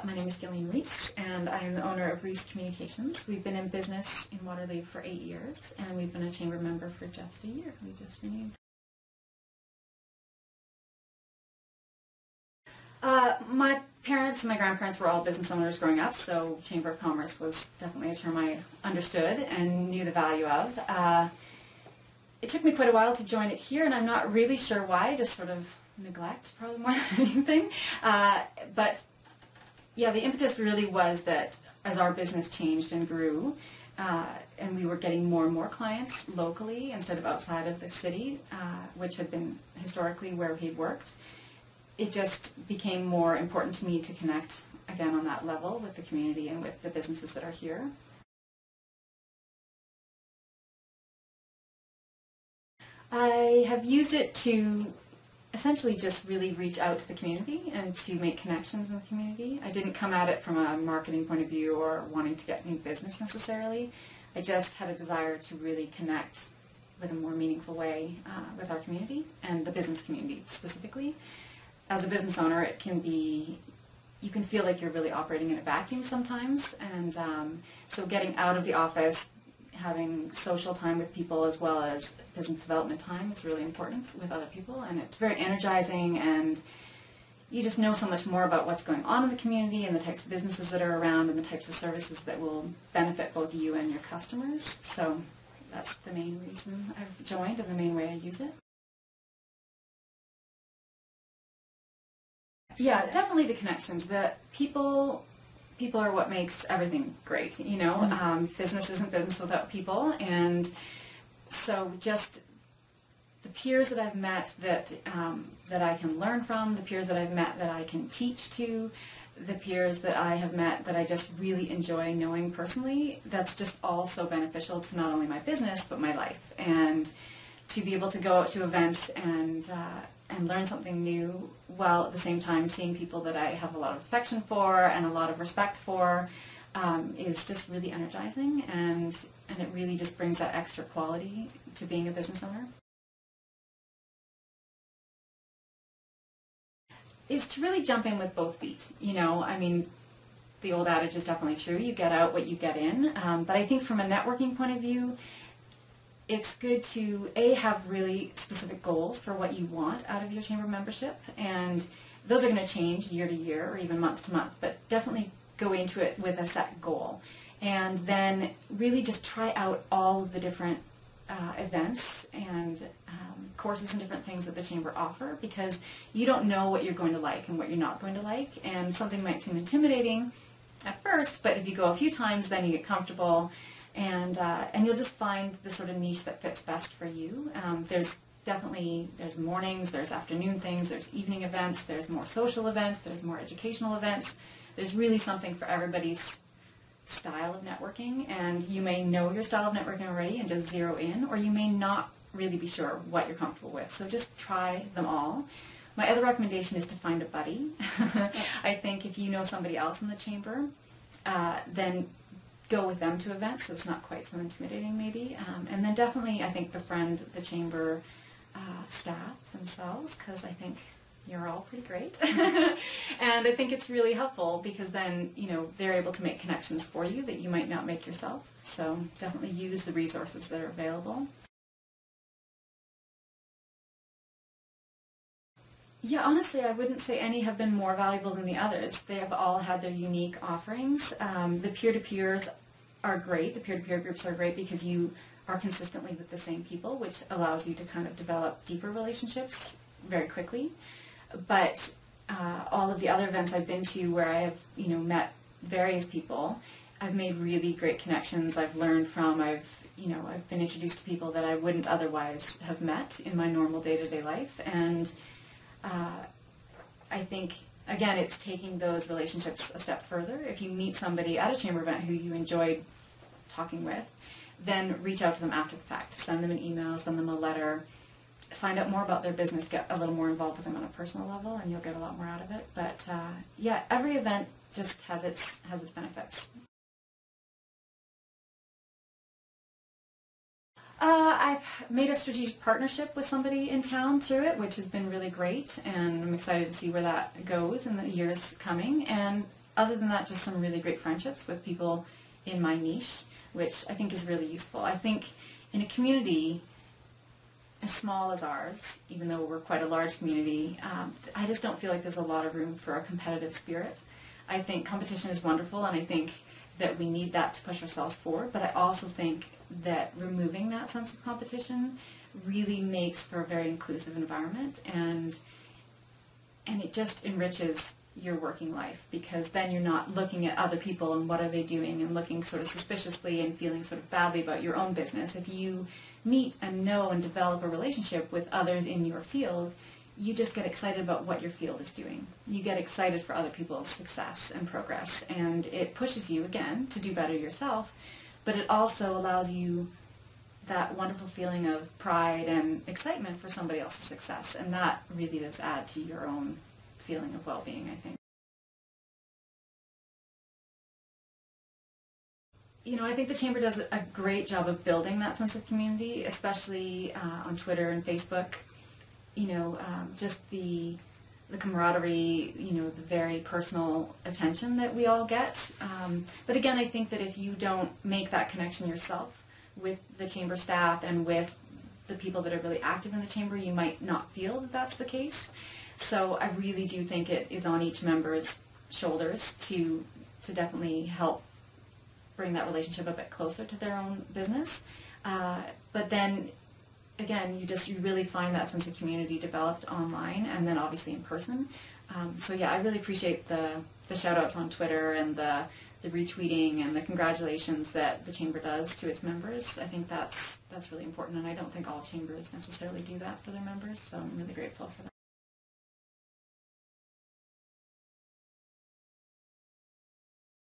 My name is Gillian Rees, and I am the owner of Rees Communications. We've been in business in Waterloo for 8 years, and we've been a chamber member for just a year. We just renewed. My parents and my grandparents were all business owners growing up, so Chamber of Commerce was definitely a term I understood and knew the value of. It took me quite a while to join it here, and I'm not really sure why, just sort of neglect probably more than anything. But yeah, the impetus really was that as our business changed and grew, and we were getting more and more clients locally instead of outside of the city, which had been historically where we had worked, it just became more important to me to connect again on that level with the community and with the businesses that are here. I have used it to essentially just really reach out to the community and to make connections in the community. I didn't come at it from a marketing point of view or wanting to get new business necessarily. I just had a desire to really connect with a more meaningful way with our community and the business community specifically. As a business owner, it can be, you can feel like you're really operating in a vacuum sometimes, and so getting out of the office, having social time with people as well as business development time is really important with other people, and it's very energizing, and you just know so much more about what's going on in the community and the types of businesses that are around and the types of services that will benefit both you and your customers. So that's the main reason I've joined and the main way I use it. Yeah, definitely the connections. The people are what makes everything great, you know. Business isn't business without people, and so just the peers that I've met that I can learn from, the peers that I've met that I can teach to, the peers that I have met that I just really enjoy knowing personally, that's just all so beneficial to not only my business but my life. And to be able to go out to events and learn something new while at the same time seeing people that I have a lot of affection for and a lot of respect for is just really energizing, and it really just brings that extra quality to being a business owner. Is to really jump in with both feet, you know. I mean, the old adage is definitely true, you get out what you get in, but I think from a networking point of view, it's good to, have really specific goals for what you want out of your chamber membership, and those are going to change year to year or even month to month, but definitely go into it with a set goal. And then really just try out all of the different events and courses and different things that the chamber offer, because you don't know what you're going to like and what you're not going to like, and something might seem intimidating at first, but if you go a few times, then you get comfortable, and you'll just find the sort of niche that fits best for you. There's mornings, there's afternoon things, there's evening events, there's more social events, there's more educational events. There's really something for everybody's style of networking, and you may know your style of networking already and just zero in, or you may not really be sure what you're comfortable with. So just try them all. My other recommendation is to find a buddy. I think if you know somebody else in the chamber, then go with them to events, so it's not quite so intimidating maybe. And then definitely, I think, befriend the chamber staff themselves, because I think you're all pretty great. And I think it's really helpful because then, you know, they're able to make connections for you that you might not make yourself. So definitely use the resources that are available. Yeah, honestly, I wouldn't say any have been more valuable than the others. They have all had their unique offerings. The peer-to-peers are great. The peer-to-peer groups are great because you are consistently with the same people, which allows you to kind of develop deeper relationships very quickly. But all of the other events I've been to where I have, you know, met various people, I've made really great connections. I've learned from, I've been introduced to people that I wouldn't otherwise have met in my normal day-to-day life. And I think, again, it's taking those relationships a step further. If you meet somebody at a chamber event who you enjoyed talking with, then reach out to them after the fact. Send them an email, send them a letter, find out more about their business, get a little more involved with them on a personal level, and you'll get a lot more out of it. But yeah, every event just has its benefits. I've made a strategic partnership with somebody in town through it, which has been really great, and I'm excited to see where that goes in the years coming. And other than that, just some really great friendships with people in my niche, which I think is really useful. I think in a community as small as ours, even though we're quite a large community, I just don't feel like there's a lot of room for a competitive spirit. I think competition is wonderful, and I think that we need that to push ourselves forward, but I also think that removing that sense of competition really makes for a very inclusive environment, and it just enriches your working life, because then you're not looking at other people and what are they doing and looking sort of suspiciously and feeling sort of badly about your own business. If you meet and know and develop a relationship with others in your field, you just get excited about what your field is doing. You get excited for other people's success and progress, and it pushes you, again, to do better yourself, but it also allows you that wonderful feeling of pride and excitement for somebody else's success, and that really does add to your own feeling of well-being, I think. You know, I think the Chamber does a great job of building that sense of community, especially on Twitter and Facebook. You know, just the camaraderie, you know, the very personal attention that we all get. But again, I think that if you don't make that connection yourself with the Chamber staff and with the people that are really active in the Chamber, you might not feel that that's the case. So I really do think it is on each member's shoulders to definitely help bring that relationship a bit closer to their own business. But then, again, you really find that sense of community developed online and then obviously in person. So yeah, I really appreciate the shout-outs on Twitter and the retweeting and the congratulations that the Chamber does to its members. I think that's really important, and I don't think all chambers necessarily do that for their members, so I'm really grateful for that.